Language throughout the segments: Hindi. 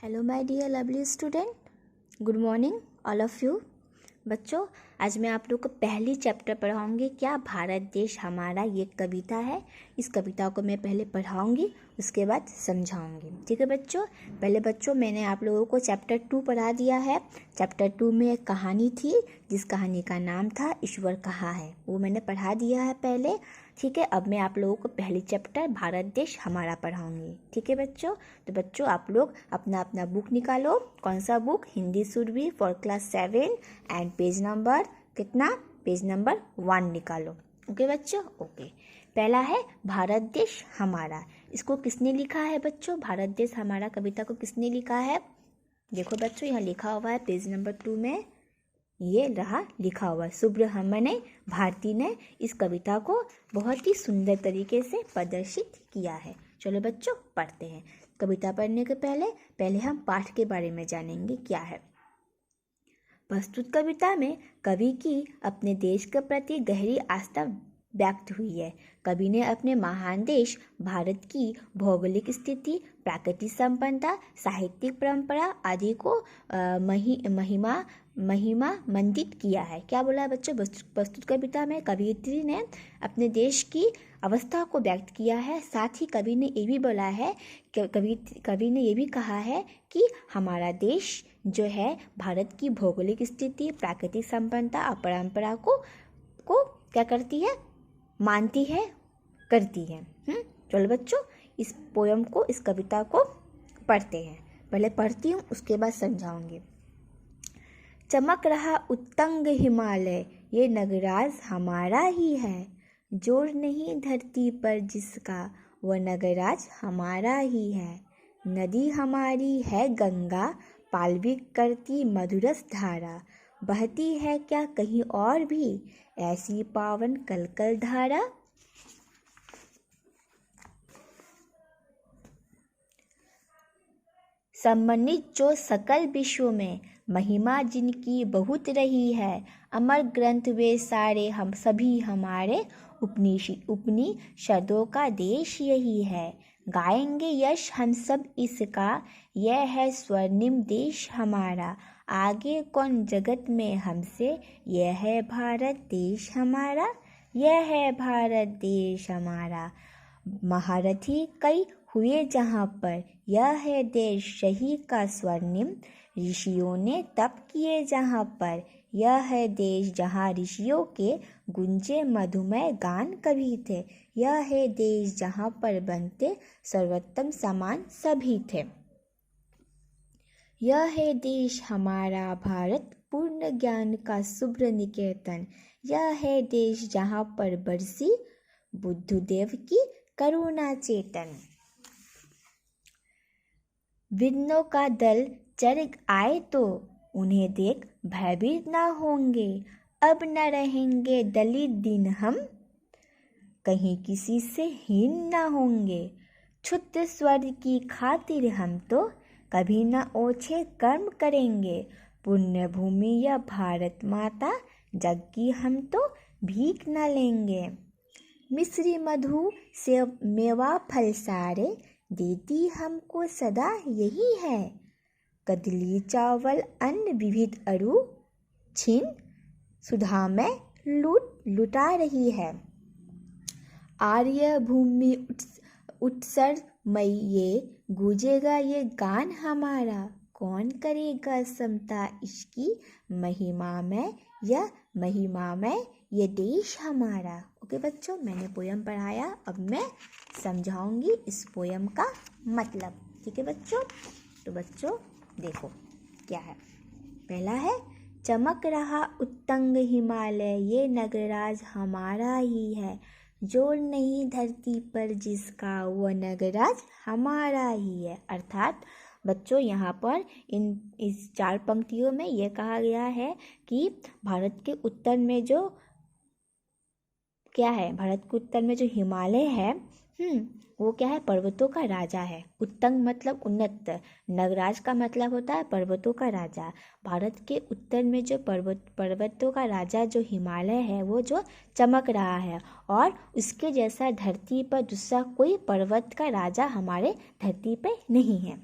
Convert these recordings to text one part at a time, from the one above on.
Hello my dear lovely student, good morning all of you. बच्चों, आज मैं आप लोग को पहली चैप्टर पढ़ाऊंगी। क्या भारत देश हमारा, ये कविता है। इस कविता को मैं पहले पढ़ाऊंगी, उसके बाद समझाऊंगी। ठीक है बच्चों। पहले बच्चों, मैंने आप लोगों को चैप्टर 2 पढ़ा दिया है। चैप्टर 2 में एक कहानी थी, जिस कहानी का नाम था ईश्वर कहाँ है, वो मैंने पढ़ा दिया है पहले। ठीक है, अब मैं आप लोगों को पहली चैप्टर भारत देश हमारा पढ़ाऊंगी। ठीक है बच्चों। तो बच्चों, आप लोग अपना अपना बुक निकालो। कौन सा book? Hindi should be for class 7 and page number कितना? पेज नंबर 1 निकालो। ओके बच्चों, ओके। पहला है भारत देश हमारा। इसको किसने लिखा है बच्चों? भारत देश हमारा कविता को किसने लिखा है? देखो बच्चों, यहाँ लिखा हुआ है पेज नंबर 2 में, ये रहा लिखा हुआ है। सुब्रह्मण्य भारती ने इस कविता को बहुत ही सुंदर तरीके से प्रदर्शित किया है। चलो बच्चों, पढ़ते हैं। कविता पढ़ने के पहले हम पाठ के बारे में जानेंगे क्या है। प्रस्तुत कविता में कवि की अपने देश के प्रति गहरी आस्था व्यक्त हुई है। कवि ने अपने महान देश भारत की भौगोलिक स्थिति, प्राकृतिक संपन्नता, साहित्यिक परंपरा आदि को महिमा मंडित किया है। क्या बोला है बच्चों? प्रस्तुत कविता में कवियत्री ने अपने देश की अवस्था को व्यक्त किया है। साथ ही कवि ने ये भी बोला है, कवि ने ये भी कहा है कि हमारा देश जो है भारत की भौगोलिक स्थिति, प्राकृतिक संपन्नता और परंपरा को क्या करती है? मानती है, करती है। चलो बच्चों, इस पोयम को, इस कविता को पढ़ते हैं। पहले पढ़ती हूँ, उसके बाद समझाऊंगी। चमक रहा उत्तंग हिमालय, ये नगराज हमारा ही है। जोर नहीं धरती पर जिसका, वह नगराज हमारा ही है। नदी हमारी है गंगा, पाल्विक करती मधुरस धारा। बहती है क्या कहीं और भी ऐसी पावन कलकल धारा। सम्मानित जो सकल विश्व में, महिमा जिनकी बहुत रही है। अमर ग्रंथ वे सारे, हम सभी हमारे उपनिषदों का देश यही है। गाएंगे यश हम सब इसका, यह है स्वर्णिम देश हमारा। आगे कौन जगत में हमसे, यह है भारत देश हमारा। यह है भारत देश हमारा। महारथी कई हुए जहाँ पर, यह है देश शही का स्वर्णिम। ऋषियों ने तप किए जहाँ पर, यह है देश जहाँ ऋषियों के गुंजे मधुमय गान कभी थे। यह है देश जहाँ पर बनते सर्वोत्तम समान सभी थे। यह है देश हमारा भारत, पूर्ण ज्ञान का शुभ्र निकेतन। यह है देश जहाँ पर बरसी बुद्धदेव की करुणा चेतन। विघ्नों का दल चढ़ आए तो, उन्हें देख भयभीत न होंगे। अब न रहेंगे दलित दिन हम, कहीं किसी से हीन न होंगे। क्षुद्र स्वर्ग की खातिर हम तो, कभी न ओछे कर्म करेंगे। पुण्य भूमि या भारत माता, जग की हम तो भीख न लेंगे। मिश्री मधु से मेवा फल सारे, देती हमको सदा यही है। कदली चावल अन्न विविध अरु, छीन सुधा में लुटा रही है। आर्य भूमि उत्सर्गमय ये, गूंजेगा ये गान हमारा। कौन करेगा समता इसकी, महिमा में ये देश हमारा। ओके बच्चों, मैंने पोयम पढ़ाया, अब मैं समझाऊंगी इस पोयम का मतलब। ठीक है बच्चों। तो बच्चों देखो क्या है। पहला है, चमक रहा उत्तंग हिमालय, ये नगराज हमारा ही है। जोर नहीं धरती पर जिसका, वह नगराज हमारा ही है। अर्थात बच्चों, यहाँ पर इस 4 पंक्तियों में यह कहा गया है कि भारत के उत्तर में जो क्या है, भारत के उत्तर में जो हिमालय है, वो क्या है? पर्वतों का राजा है। उत्तंग मतलब उन्नत, नगराज का मतलब होता है पर्वतों का राजा। भारत के उत्तर में जो पर्वतों का राजा जो हिमालय है, वो जो चमक रहा है, और उसके जैसा धरती पर दूसरा कोई पर्वत का राजा हमारे धरती पे नहीं है।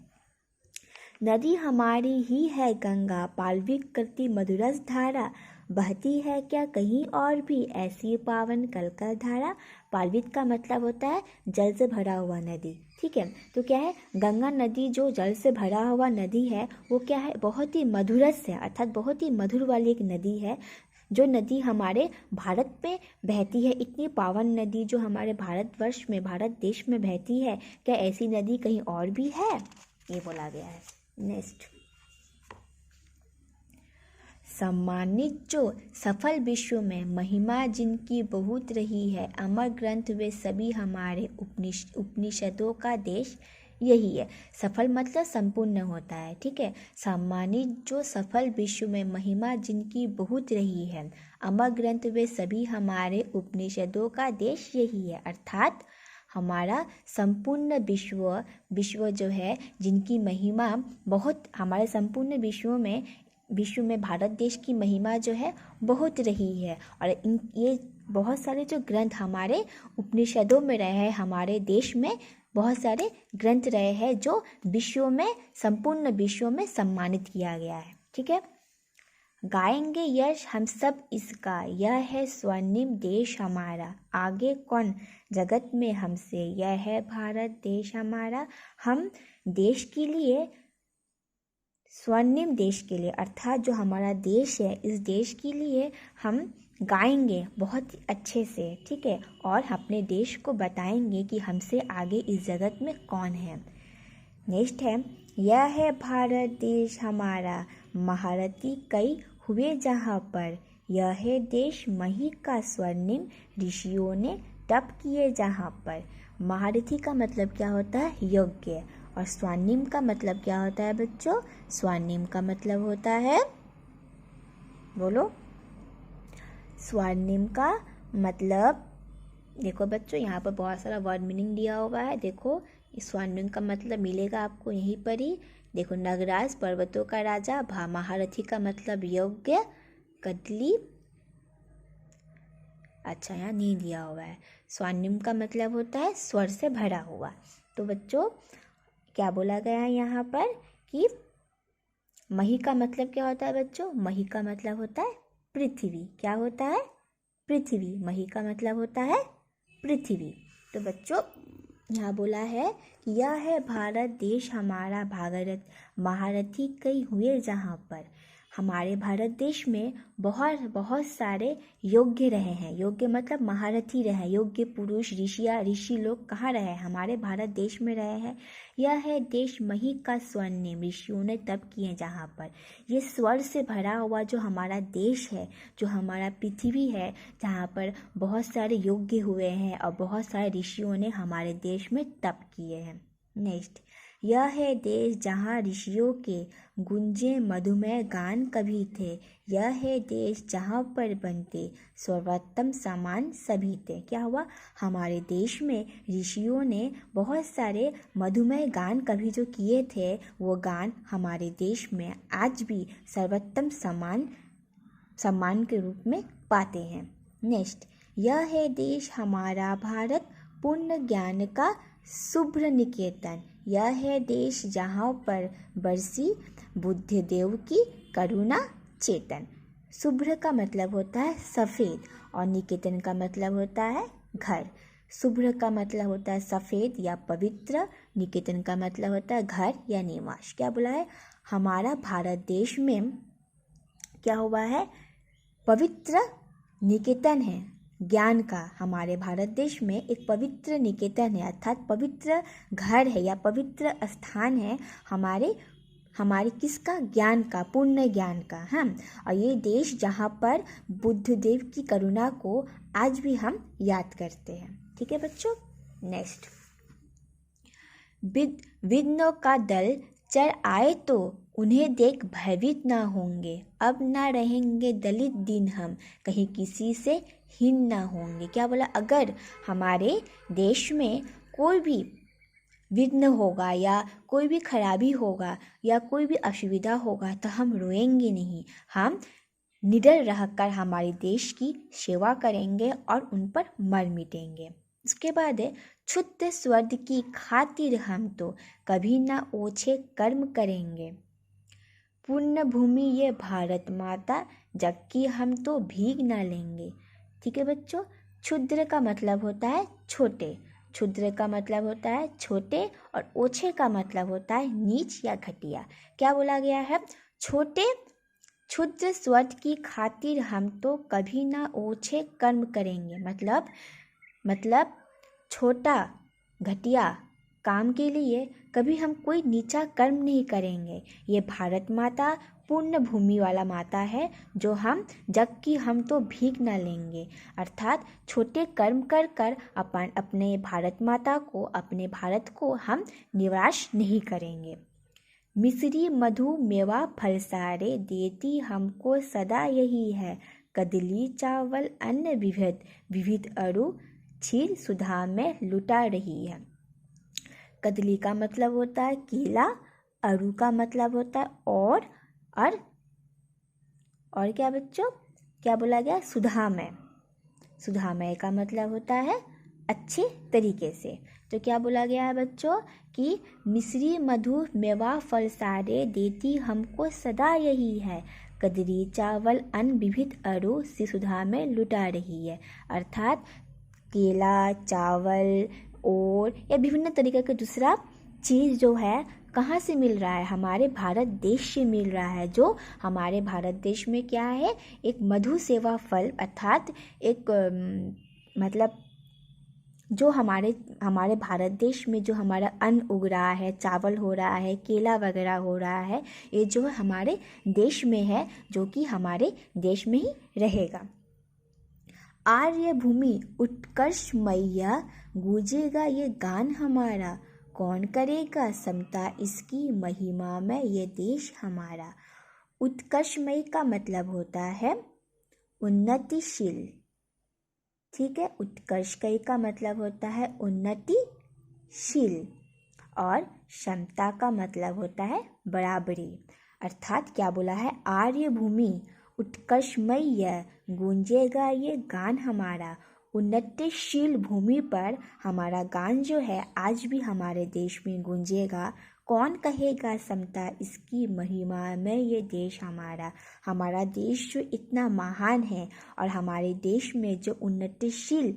नदी हमारी ही है गंगा, पाल्विक करती मधुरस धारा, बहती है क्या कहीं और भी ऐसी पावन कल का धारा। पाल्विक का मतलब होता है जल से भरा हुआ नदी, ठीक है। तो क्या है, गंगा नदी जो जल से भरा हुआ नदी है वो क्या है, बहुत ही मधुरस है, अर्थात बहुत ही मधुर वाली एक नदी है। जो नदी हमारे भारत में बहती है, इतनी पावन नदी जो हमारे भारतवर्ष में, भारत देश में बहती है, क्या ऐसी नदी कहीं और भी है, ये बोला गया है। नेक्स्ट, सम्मानित जो सफल विश्व में, महिमा जिनकी बहुत रही है, अमर ग्रंथ वे सभी हमारे, उपनिषदों का देश यही है। सफल मतलब संपूर्ण होता है, ठीक है। सम्मानित जो सफल विश्व में, महिमा जिनकी बहुत रही है, अमर ग्रंथ वे सभी हमारे, उपनिषदों का देश यही है। अर्थात हमारा संपूर्ण विश्व जो है, जिनकी महिमा बहुत, हमारे संपूर्ण विश्व में भारत देश की महिमा जो है बहुत रही है। और ये बहुत सारे जो ग्रंथ हमारे उपनिषदों में रहे हैं, हमारे देश में बहुत सारे ग्रंथ रहे हैं जो विश्व में, संपूर्ण विश्व में सम्मानित किया गया है, ठीक है। गाएंगे यश हम सब इसका, यह है स्वर्णिम देश हमारा, आगे कौन जगत में हमसे, यह है भारत देश हमारा। हम देश के लिए, स्वर्णिम देश के लिए, अर्थात जो हमारा देश है, इस देश के लिए हम गाएंगे बहुत अच्छे से, ठीक है। और अपने देश को बताएंगे कि हमसे आगे इस जगत में कौन है। नेक्स्ट है, यह है भारत देश हमारा, महारथी कई हुए जहाँ पर, यह है देश मही का स्वर्णिम, ऋषियों ने तप किए जहाँ पर। महारथी का मतलब क्या होता है, योग्य। और स्वर्णिम का मतलब क्या होता है बच्चों, स्वर्णिम का मतलब होता है, बोलो, स्वर्णिम का मतलब, देखो बच्चों यहाँ पर बहुत सारा वर्ड मीनिंग दिया हुआ है। देखो स्वर्णिम का मतलब मिलेगा आपको यहीं पर ही। देखो, नगराज पर्वतों का राजा, महारथी का मतलब योग्य, कदली, अच्छा यहाँ नहीं दिया हुआ है। स्वर्णिम का मतलब होता है स्वर से भरा हुआ। तो बच्चों क्या बोला गया है यहाँ पर कि मही का मतलब क्या होता है बच्चों, मही का मतलब होता है पृथ्वी। क्या होता है, पृथ्वी। मही का मतलब होता है पृथ्वी। तो बच्चों यहाँ बोला है कि यह है भारत देश हमारा, भागीरथ महारथी कई हुए जहाँ पर। हमारे भारत देश में बहुत सारे योग्य रहे हैं। योग्य मतलब महारथी रहे, योग्य पुरुष, ऋषि लोग कहाँ रहे, हमारे भारत देश में रहे हैं। यह है देश मही का स्वर्णिम, ऋषियों ने तप किए जहाँ पर। ये स्वर से भरा हुआ जो हमारा देश है, जो हमारा पृथ्वी है, जहाँ पर बहुत सारे योग्य हुए हैं और बहुत सारे ऋषियों ने हमारे देश में तप किए हैं। नेक्स्ट, यह है देश जहाँ ऋषियों के गुंजे मधुमेह गान कभी थे। यह है देश जहाँ पर बनते सर्वोत्तम सामान सभी थे। क्या हुआ, हमारे देश में ऋषियों ने बहुत सारे मधुमेह गान कभी जो किए थे, वो गान हमारे देश में आज भी सर्वोत्तम सम्मान के रूप में पाते हैं। नेक्स्ट, यह है देश हमारा भारत, पूर्ण ज्ञान का शुभ्र निकेतन। यह है देश जहाँ पर बरसी बुद्धदेव की करुणा चेतन। शुभ्र का मतलब होता है सफ़ेद और निकेतन का मतलब होता है घर। शुभ्र का मतलब होता है सफ़ेद या पवित्र, निकेतन का मतलब होता है घर या निवास। क्या बोला है, हमारा भारत देश में क्या हुआ है, पवित्र निकेतन है ज्ञान का। हमारे भारत देश में एक पवित्र निकेतन है, अर्थात पवित्र घर है या पवित्र स्थान है हमारे किसका, ज्ञान का, पूर्ण ज्ञान का। हम और ये देश जहाँ पर बुद्धदेव की करुणा को आज भी हम याद करते हैं। ठीक है बच्चों। नेक्स्ट, विघ्नों का दल चढ़ आए तो उन्हें देख भयभीत ना होंगे, अब ना रहेंगे दलित दिन हम, कहीं किसी से हीन ना होंगे। क्या बोला, अगर हमारे देश में कोई भी विघ्न होगा या कोई भी खराबी होगा या कोई भी असुविधा होगा तो हम रोएंगे नहीं, हम निडर रहकर हमारे देश की सेवा करेंगे और उन पर मर मिटेंगे। उसके बाद है क्षुद्र स्वर्ग की खातिर हम तो कभी ना ओछे कर्म करेंगे। पुण्य भूमि ये भारत माता, जग की हम तो भीग ना लेंगे। ठीक है बच्चों, क्षुद्र का मतलब होता है छोटे, क्षुद्र का मतलब होता है छोटे, और ओछे का मतलब होता है नीच या घटिया। क्या बोला गया है? छोटे क्षुद्र स्वर्ग की खातिर हम तो कभी ना ओछे कर्म करेंगे। मतलब छोटा घटिया काम के लिए कभी हम कोई नीचा कर्म नहीं करेंगे। ये भारत माता पुण्य भूमि वाला माता है, जो हम जग की हम तो भीख ना लेंगे। अर्थात छोटे कर्म कर कर अपने भारत माता को, अपने भारत को हम निराश नहीं करेंगे। मिश्री मधु मेवा फल सारे, देती हमको सदा यही है। कदली चावल अन्न विविध, विविध अरु क्षीर सुधा में लुटा रही है। कदली का मतलब होता है केला, अरु का मतलब होता है और क्या बच्चों, क्या बोला गया? सुधामय। सुधामय का मतलब होता है अच्छे तरीके से। तो क्या बोला गया है बच्चों कि मिश्री मधु मेवा फल सारे, देती हमको सदा यही है। कदली चावल अन्न विविध अरु से सुधा में लुटा रही है। अर्थात केला, चावल और या विभिन्न तरीके का दूसरा चीज़ जो है कहाँ से मिल रहा है? हमारे भारत देश से मिल रहा है। जो हमारे भारत देश में क्या है? एक मधु सेवा फल, अर्थात एक मतलब जो हमारे भारत देश में जो हमारा अन्न उग रहा है, चावल हो रहा है, केला वगैरह हो रहा है, ये जो हमारे देश में है, जो कि हमारे देश में ही रहेगा। आर्य भूमि उत्कर्ष मैया, गूंजेगा ये गान हमारा। कौन करेगा समता इसकी, महिमा में ये देश हमारा। उत्कर्षमयी का मतलब होता है उन्नतिशील। ठीक है, उत्कर्षमयी का मतलब होता है उन्नतिशील, और क्षमता का मतलब होता है बराबरी। अर्थात क्या बोला है? आर्य भूमि उत्कर्षमय, गूंजेगा ये गान हमारा। उन्नतिशील भूमि पर हमारा गान जो है आज भी हमारे देश में गूंजेगा। कौन कहेगा समता इसकी, महिमा में ये देश हमारा। हमारा देश जो इतना महान है, और हमारे देश में जो उन्नतिशील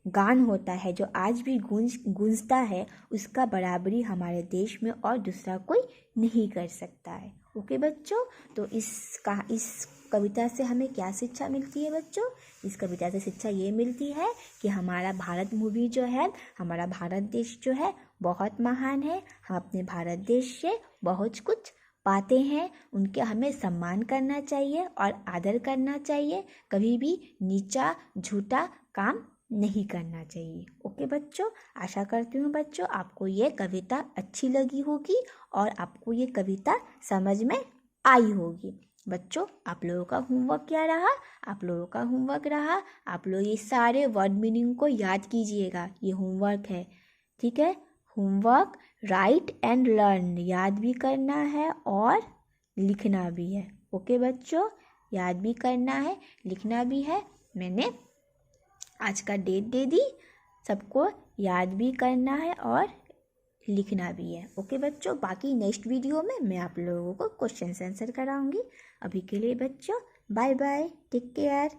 गान होता है, जो आज भी गूंजता है, उसका बराबरी हमारे देश में और दूसरा कोई नहीं कर सकता है। ओके बच्चों, तो इस कविता से हमें क्या शिक्षा मिलती है बच्चों? इस कविता से शिक्षा ये मिलती है कि हमारा भारत भूमि जो है, हमारा भारत देश जो है बहुत महान है। हम अपने भारत देश से बहुत कुछ पाते हैं। उनके हमें सम्मान करना चाहिए और आदर करना चाहिए। कभी भी नीचा झूठा काम नहीं करना चाहिए। ओके बच्चों, आशा करती हूँ बच्चों आपको ये कविता अच्छी लगी होगी और आपको ये कविता समझ में आई होगी। बच्चों, आप लोगों का होमवर्क क्या रहा? आप लोगों का होमवर्क रहा, आप लोग ये सारे वर्ड मीनिंग को याद कीजिएगा। ये होमवर्क है, ठीक है? होमवर्क राइट एंड लर्न, याद भी करना है और लिखना भी है। ओके बच्चों, याद भी करना है, लिखना भी है। मैंने आज का डेट दे दी, सबको याद भी करना है और लिखना भी है। ओके बच्चों, बाकी नेक्स्ट वीडियो में मैं आप लोगों को क्वेश्चन आंसर कराऊंगी। अभी के लिए बच्चों बाय बाय, टेक केयर।